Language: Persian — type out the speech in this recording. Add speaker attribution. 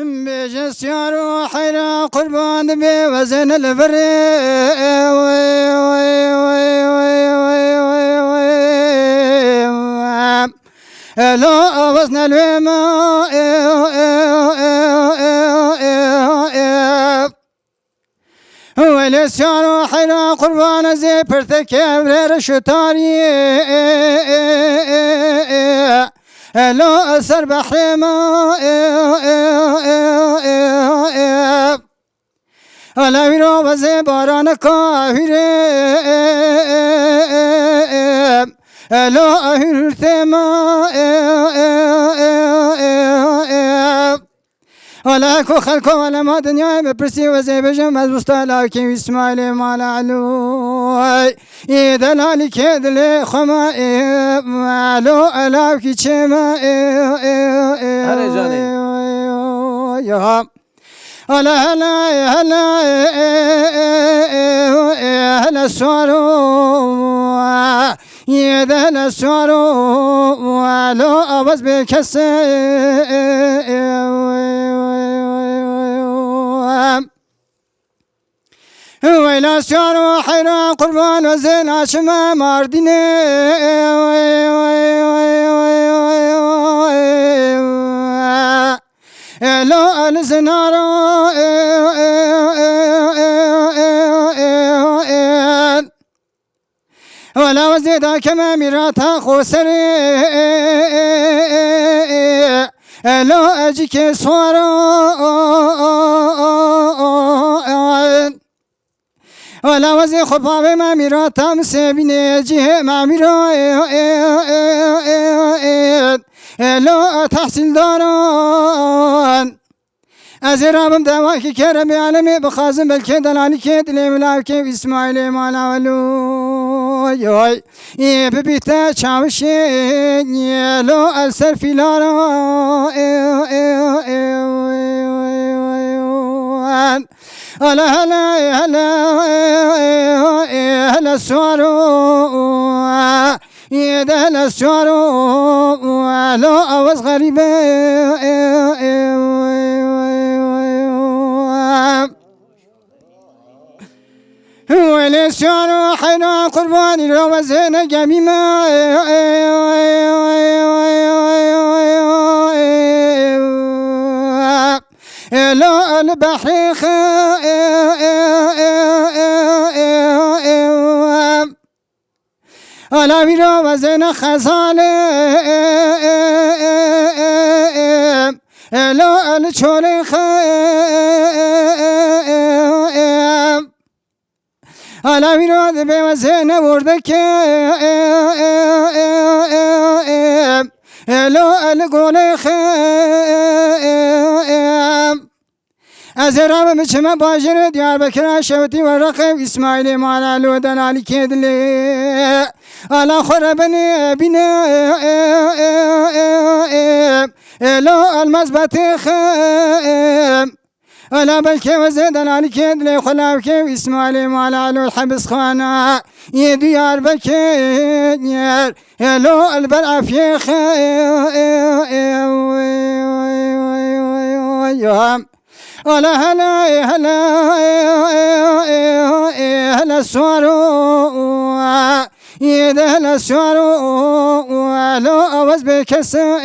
Speaker 1: بجسيار وحيرا قربان بوزن البري لو وزن الوما ولسيار وحيرا قربان زي برتكب رشتاري لو أسر بحرما ولا بيرو بزي باران كافر لو أهل ثما ولا كو خلقو ولا ما دنيا ببرسي وزي بجم مزبستالاكي اسماعيل مال علوي يدلالي كدلي خما مالو الاوكي چما
Speaker 2: هلا جاني
Speaker 1: يا هلا هلا هلا هلا سوارو يدل سوارو ولو أبز بكسي ويلا سوارو حيرا قربان وزين عشما مارديني لو الزنارو ولا وزيدا كما ميراتا خوسري لو اجيك صورو ولا وزي خبابي ما ميراتا مسيبيني جيه ما ميرو لو تحصيل داران أزرابم دواكي كرمي عالمي بخازم بالكي دلالي كي دلي ملاكي إسماعيلي مالا ولو يوي ببيتا چاوشي لو ألسر في لارا هلا هلا هلا هلا سوارو يدهل السوارو لو أوز غريبة ويلي سوارو حينا قرباني لو وزينا جميمة لو البحيخ ولا بيرو وزين خزانة لو الشولخ ولا بيرو ذبي وزين وردك لو القولخ أزراب مجمع باجر ديار بكرا شوتي ورقب إسماعيل مالا لو دلالي كدلي على خربني بنا لو المزبط خام ولا بالكي وزيدن على كدلي خلاوك إسماعيل مالا لو الحبس خانا يديار بكير لو البلع في خام ولا هلا هلا هلا سوارو يدهل السوارو لو أوز بكسي